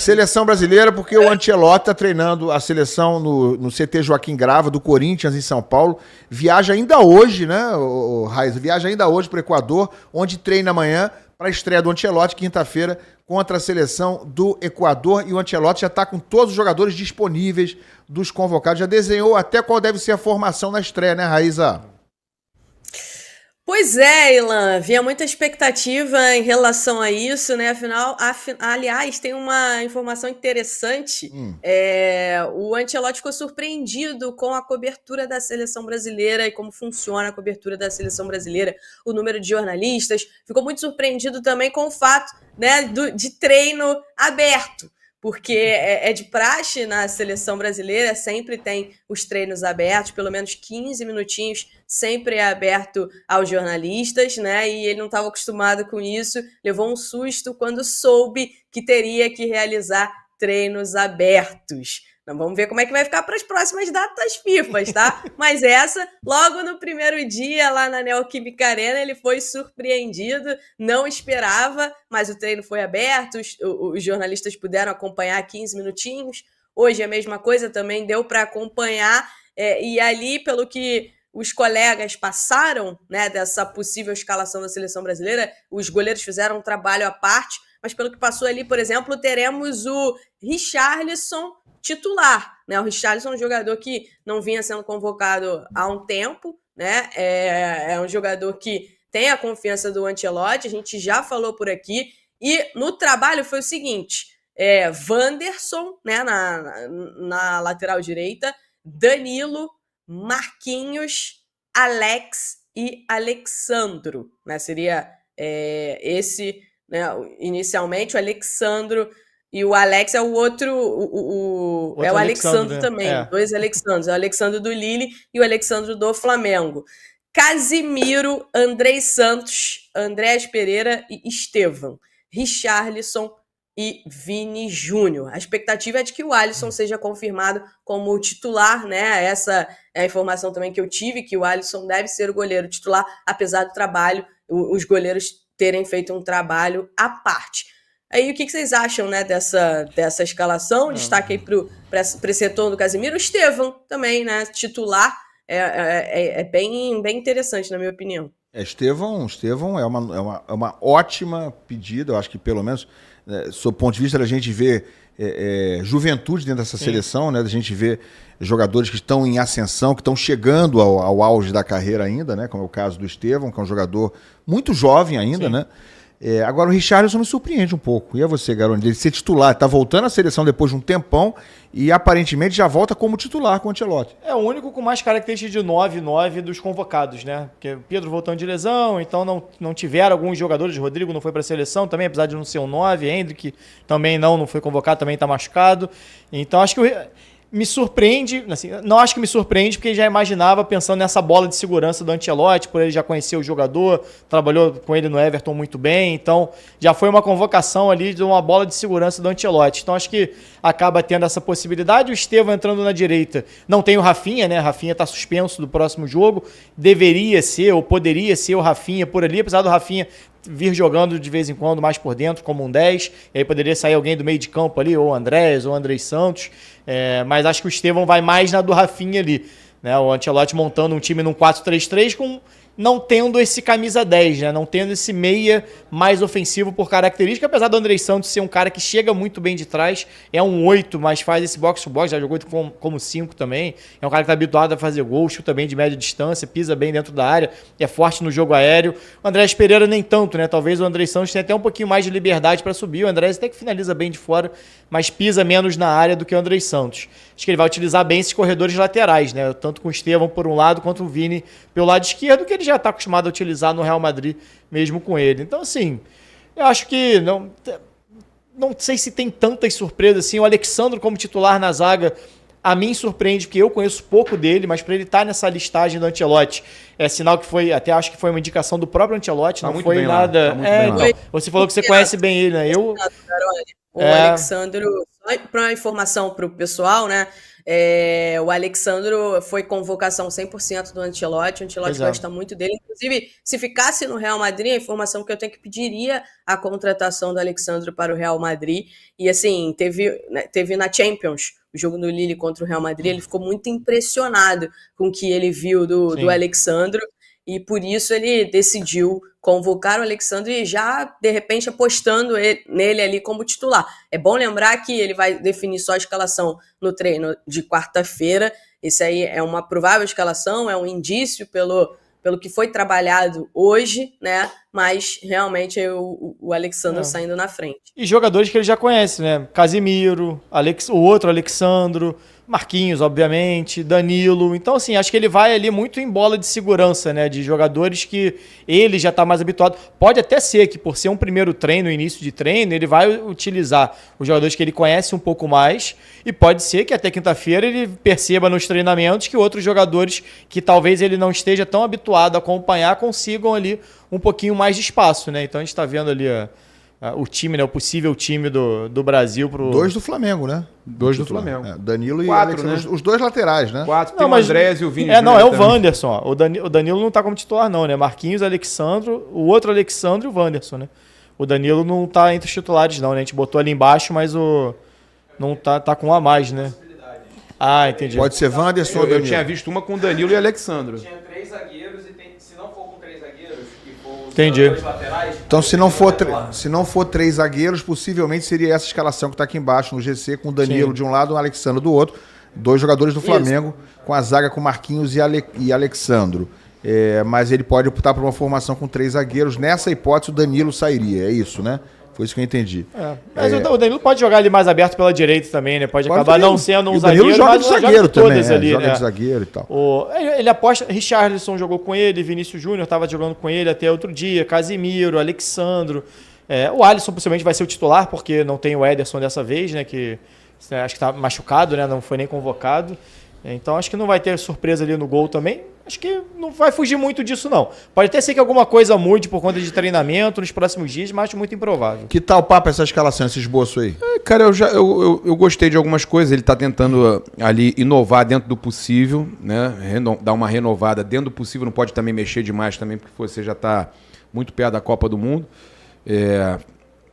Seleção brasileira, porque o Ancelotti está treinando a seleção no CT Joaquim Grava, do Corinthians, em São Paulo. Viaja ainda hoje, né, o Raiz? Viaja ainda hoje para o Equador, onde treina amanhã para a estreia do Ancelotti, quinta-feira, contra a seleção do Equador. E o Ancelotti já está com todos os jogadores disponíveis dos convocados. Já desenhou até qual deve ser a formação na estreia, né, Raíza? Pois é, Ilan, havia muita expectativa em relação a isso, né? Afinal, aliás, tem uma informação interessante. O Ancelotti ficou surpreendido com a cobertura da seleção brasileira e como funciona a cobertura da seleção brasileira, o número de jornalistas. Ficou muito surpreendido também com o fato, né, de treino aberto. Porque é de praxe na seleção brasileira, sempre tem os treinos abertos, pelo menos 15 minutinhos, sempre é aberto aos jornalistas, né? E ele não estava acostumado com isso, levou um susto quando soube que teria que realizar treinos abertos. Então, vamos ver como é que vai ficar para as próximas datas FIFA, tá? Mas essa, logo no primeiro dia, lá na Neoquímica Arena, ele foi surpreendido, não esperava, mas o treino foi aberto, os jornalistas puderam acompanhar 15 minutinhos. Hoje a mesma coisa, também deu para acompanhar, e ali, pelo que os colegas passaram, né, dessa possível escalação da seleção brasileira, os goleiros fizeram um trabalho à parte, mas pelo que passou ali, por exemplo, teremos o Richarlison titular, né? O Richarlison é um jogador que não vinha sendo convocado há um tempo, né? É um jogador que tem a confiança do Ancelotti, a gente já falou por aqui, e no trabalho foi o seguinte, Wanderson, né, na lateral direita, Danilo, Marquinhos, Alex e Alexandro, né? Seria esse, né, inicialmente, o Alexandro. E o Alex é o outro, é o Alexandro, né? Também, dois Alexandros, o Alexandro do Lille e o Alexandro do Flamengo. Casimiro, Andrei Santos, Andrés Pereira e Estevão. Richarlison e Vini Júnior. A expectativa é de que o Alisson seja confirmado como titular, né? Essa é a informação também que eu tive, que o Alisson deve ser o goleiro titular, apesar do trabalho, os goleiros terem feito um trabalho à parte. Aí, o que vocês acham, né, dessa escalação? Destaque aí para esse retorno do Casimiro. O Estevão também, né, titular, bem interessante, na minha opinião. Estevão é uma ótima pedida, eu acho que pelo menos, sob o ponto de vista da gente ver juventude dentro dessa seleção, né, da gente ver jogadores que estão em ascensão, que estão chegando ao auge da carreira ainda, né, como é o caso do Estevão, que é um jogador muito jovem ainda, né? Agora o Richarlison me surpreende um pouco. E é você, Garoni, ele ser titular, tá voltando à seleção depois de um tempão e aparentemente já volta como titular com o Ancelotti. É o único com mais características de 9-9 dos convocados, né? Porque o Pedro voltando de lesão, então não tiveram alguns jogadores. Rodrigo não foi para a seleção também, apesar de não ser um 9. Hendrick também não foi convocado, também está machucado. Então acho que me surpreende, assim, não acho que me surpreende, porque já imaginava pensando nessa bola de segurança do Ancelotti, por ele já conhecer o jogador, trabalhou com ele no Everton muito bem, então já foi uma convocação ali de uma bola de segurança do Ancelotti. Então acho que acaba tendo essa possibilidade. O Estevão entrando na direita, não tem o Rafinha, né? Rafinha está suspenso do próximo jogo, deveria ser ou poderia ser o Rafinha por ali, apesar do Rafinha vir jogando de vez em quando mais por dentro, como um 10, e aí poderia sair alguém do meio de campo ali, ou o Andrés, ou o Andrei Santos, mas acho que o Estevão vai mais na do Rafinha ali, né? O Ancelotti montando um time num 4-3-3 com não tendo esse camisa 10, né? Não tendo esse meia mais ofensivo por característica, apesar do Andrei Santos ser um cara que chega muito bem de trás, é um 8, mas faz esse box-to-box, já jogou como 5 também, é um cara que está habituado a fazer gol, chuta bem de média distância, pisa bem dentro da área, é forte no jogo aéreo. O Andrés Pereira nem tanto, né? Talvez o Andrei Santos tenha até um pouquinho mais de liberdade para subir, o Andrés até que finaliza bem de fora, mas pisa menos na área do que o Andrei Santos. Acho que ele vai utilizar bem esses corredores laterais, né? Tanto com o Estevão por um lado, quanto o Vini pelo lado esquerdo, que ele já está acostumado a utilizar no Real Madrid, mesmo com ele. Então, assim, eu acho que não sei se tem tantas surpresas assim. O Alexandro como titular na zaga, a mim surpreende, porque eu conheço pouco dele, mas para ele estar nessa listagem do Ancelotti, é sinal que foi, até acho que foi uma indicação do próprio Ancelotti, não foi nada. Então, você falou que você conhece bem ele, né? O Alexandro, para uma informação para o pessoal, né? O Alexandro foi convocação 100% do Ancelotti, o Ancelotti gosta muito dele. Inclusive, se ficasse no Real Madrid, a informação que eu tenho que pediria a contratação do Alexandro para o Real Madrid. E assim, teve na Champions, o jogo do Lille contra o Real Madrid, ele ficou muito impressionado com o que ele viu do Alexandro. E por isso ele decidiu convocar o Alexandre e já, de repente, apostando nele ali como titular. É bom lembrar que ele vai definir só a escalação no treino de quarta-feira. Isso aí é uma provável escalação, é um indício pelo que foi trabalhado hoje, né? Mas realmente é o Alexandre saindo na frente. E jogadores que ele já conhece, né? Casimiro, o outro Alexandro, Marquinhos, obviamente, Danilo. Então, assim, acho que ele vai ali muito em bola de segurança, né? De jogadores que ele já está mais habituado. Pode até ser que, por ser um primeiro treino, início de treino, ele vai utilizar os jogadores que ele conhece um pouco mais. E pode ser que até quinta-feira ele perceba nos treinamentos que outros jogadores que talvez ele não esteja tão habituado a acompanhar consigam ali um pouquinho mais de espaço, né? Então a gente está vendo ali o time, né? O possível time do Brasil pro... 2 do Flamengo, né? 2 do Flamengo. Danilo 4, e Alexandre, né? Os 2 laterais, né? 4, tem o Andrés e o Vini. Não, é o Wanderson. Ó. O Danilo não tá como titular, não, né? Marquinhos, Alexandro, o outro Alexandre e o Wanderson, né? O Danilo não tá entre os titulares, não, né? A gente botou ali embaixo, mas não tá com um a mais, né? Ah, entendi. Pode ser Wanderson ou Danilo. Eu tinha visto uma com Danilo e Alexandro. Tinha 3 zagueiros e se não for com 3 zagueiros, que for os entendi. Laterais... Então, se não for 3 zagueiros, possivelmente seria essa escalação que está aqui embaixo no GC, com o Danilo de um lado e o Alexandro do outro. 2 jogadores do Flamengo, com a zaga com Marquinhos e Alexandro. Mas ele pode optar por uma formação com 3 zagueiros. Nessa hipótese, o Danilo sairia. É isso, né? Foi isso que eu entendi. Mas o Danilo pode jogar ali mais aberto pela direita também, né? Pode acabar não sendo um zagueiro, mas joga de zagueiro também, ali, joga né? de zagueiro e tal. Ele aposta, Richarlison jogou com ele, Vinícius Júnior estava jogando com ele até outro dia, Casimiro, Alexandro. O Alisson possivelmente vai ser o titular, porque não tem o Ederson dessa vez, né? Que acho que está machucado, né? Não foi nem convocado. Então acho que não vai ter surpresa ali no gol também. Acho que não vai fugir muito disso, não. Pode até ser que alguma coisa mude por conta de treinamento nos próximos dias, mas acho muito improvável. Que tal, Papo, essa escalação, esse esboço aí? Cara, eu gostei de algumas coisas. Ele está tentando ali inovar dentro do possível, né? Dar uma renovada dentro do possível. Não pode também mexer demais também, porque você já está muito perto da Copa do Mundo. A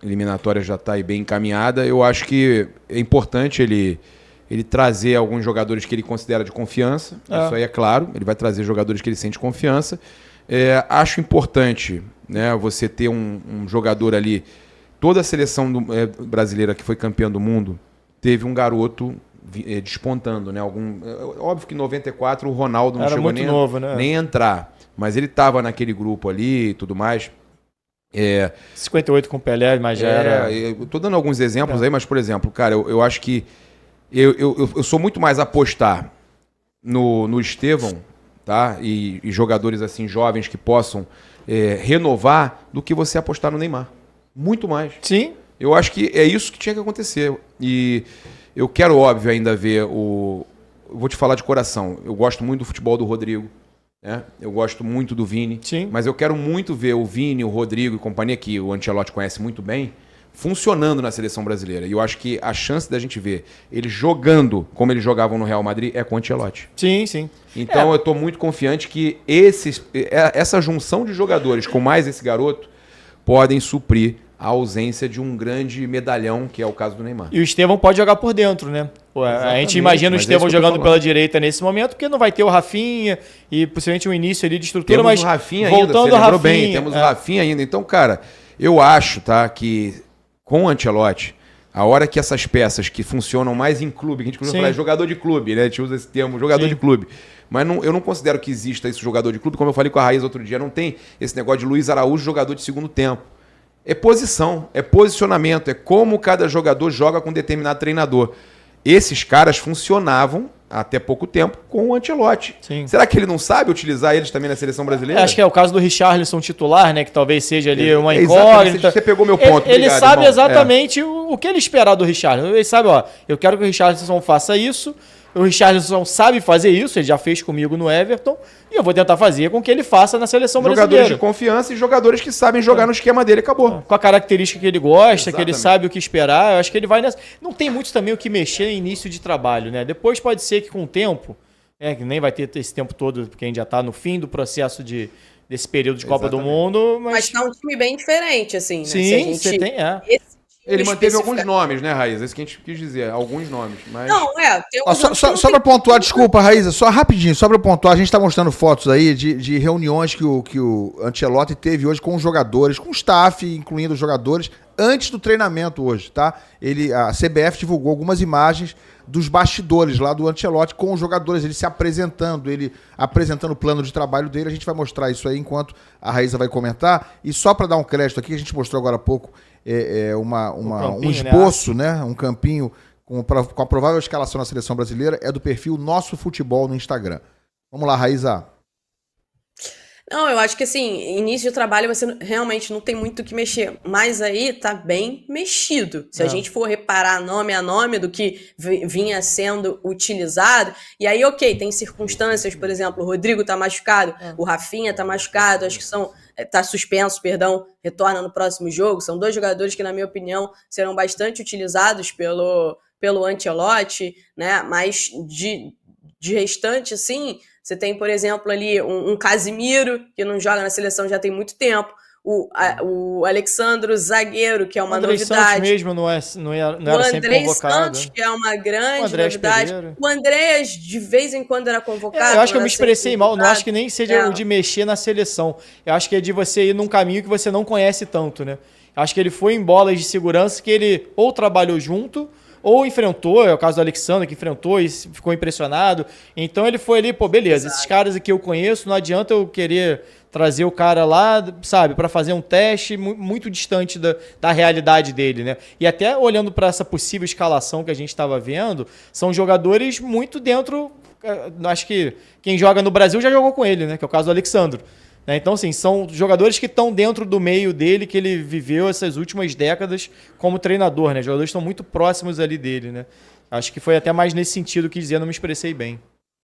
eliminatória já está aí bem encaminhada. Eu acho que é importante ele trazer alguns jogadores que ele considera de confiança. Isso aí é claro. Ele vai trazer jogadores que ele sente confiança. Acho importante, né, você ter um jogador ali. Toda a seleção brasileira que foi campeã do mundo teve um garoto despontando, né? Óbvio que em 94 o Ronaldo não chegou nem entrar. Mas ele estava naquele grupo ali e tudo mais. 58 com o Pelé, mas já era... Eu tô dando alguns exemplos aí, mas, por exemplo, cara, eu acho que eu sou muito mais apostar no Estevão, tá? E jogadores assim jovens que possam renovar do que você apostar no Neymar. Muito mais. Sim. Eu acho que é isso que tinha que acontecer. E eu quero, óbvio, ainda ver eu vou te falar de coração. Eu gosto muito do futebol do Rodrigo. Eu gosto muito do Vini. Sim. Mas eu quero muito ver o Vini, o Rodrigo e companhia, que o Ancelotti conhece muito bem, funcionando na seleção brasileira. E eu acho que a chance da gente ver eles jogando como eles jogavam no Real Madrid é com o Ancelotti. Sim, sim. Então eu estou muito confiante que essa junção de jogadores com mais esse garoto podem suprir a ausência de um grande medalhão, que é o caso do Neymar. E o Estevão pode jogar por dentro, né? A gente imagina o Estevão jogando pela direita nesse momento, porque não vai ter o Rafinha e possivelmente um início ali de estrutura, temos mas o Rafinha voltando ainda, você ao lembrou Rafinha, bem, temos o Rafinha ainda. Então, cara, eu acho, tá, que com o Ancelotti, a hora que essas peças que funcionam mais em clube, que a gente costuma falar, jogador de clube, né? A gente usa esse termo, jogador de clube. Mas eu não considero que exista esse jogador de clube, como eu falei com a Raiz outro dia, não tem esse negócio de Luiz Araújo, jogador de segundo tempo. É posição, é posicionamento, é como cada jogador joga com determinado treinador. Esses caras funcionavam até pouco tempo com o Ancelotti. Sim. Será que ele não sabe utilizar eles também na seleção brasileira? Acho que é o caso do Richarlison titular, né? Que talvez seja ali uma incógnita. incógnita. Você pegou meu ponto. Ele obrigado, sabe irmão. exatamente o que ele esperar do Richarlison. Ele sabe, eu quero que o Richarlison faça isso. O Richarlison sabe fazer isso, ele já fez comigo no Everton, e eu vou tentar fazer com que ele faça na seleção Jogadores brasileira. de confiança e jogadores que sabem jogar no esquema dele, acabou. Com a característica que ele gosta, que ele Exatamente. sabe o que esperar, eu acho que ele vai nessa. Não tem muito também o que mexer no início de trabalho, né? Depois pode ser que com o tempo, que nem vai ter esse tempo todo, porque a gente já tá no fim do processo desse período de Copa do Mundo, Mas tá um time bem diferente, assim, né? Se a Sim, gente- você tem, esse time Ele manteve alguns especifica- nomes, né, Raíssa? Isso que a gente quis dizer, alguns nomes. Mas... Não, tem Ó, uns anos que não só tem- pra pontuar, desculpa, Raíssa, só rapidinho, só pra pontuar, a gente tá mostrando fotos aí de reuniões que o Ancelotti teve hoje com os jogadores, com o staff, incluindo os jogadores, antes do treinamento hoje, tá? A CBF divulgou algumas imagens dos bastidores lá do Ancelotti com os jogadores, ele se apresentando, ele apresentando o plano de trabalho dele. A gente vai mostrar isso aí enquanto a Raíssa vai comentar. E só para dar um crédito aqui, a gente mostrou agora há pouco um esboço, né? Um campinho com a provável escalação na seleção brasileira, é do perfil Nosso Futebol no Instagram. Vamos lá, Raíssa. Não, eu acho que assim, início de trabalho você realmente não tem muito o que mexer, mas aí tá bem mexido. Se a gente for reparar nome a nome do que vinha sendo utilizado, e aí, ok, tem circunstâncias, por exemplo, o Rodrigo tá machucado, o Rafinha tá machucado, acho que tá suspenso, perdão, retorna no próximo jogo. São dois jogadores que, na minha opinião, serão bastante utilizados pelo Ancelotti, né? Mas de restante, assim, você tem, por exemplo, ali um Casimiro, que não joga na seleção já tem muito tempo, o Alexandro Zagueiro, que é uma Andrei novidade. Santos mesmo não era O sempre André convocado. Santos, que é uma grande Andrés novidade. Pereira. O Andréas, de vez em quando, era convocado. Eu acho que eu me era sempre expressei mal, não acho que nem seja É. o de mexer na seleção. Eu acho que é de você ir num caminho que você não conhece tanto, né? Eu acho que ele foi em bolas de segurança que ele ou trabalhou junto, ou enfrentou, é o caso do Alexandre, que enfrentou e ficou impressionado. Então ele foi ali, pô, beleza, esses caras aqui eu conheço, não adianta eu querer trazer o cara lá, sabe, para fazer um teste muito distante da realidade dele, né? E até olhando para essa possível escalação que a gente estava vendo, são jogadores muito dentro, acho que quem joga no Brasil já jogou com ele, né? Que é o caso do Alexandre. Então, assim, são jogadores que estão dentro do meio dele, que ele viveu essas últimas décadas como treinador, né? Jogadores que estão muito próximos ali dele, né? Acho que foi até mais nesse sentido que dizer, não me expressei bem.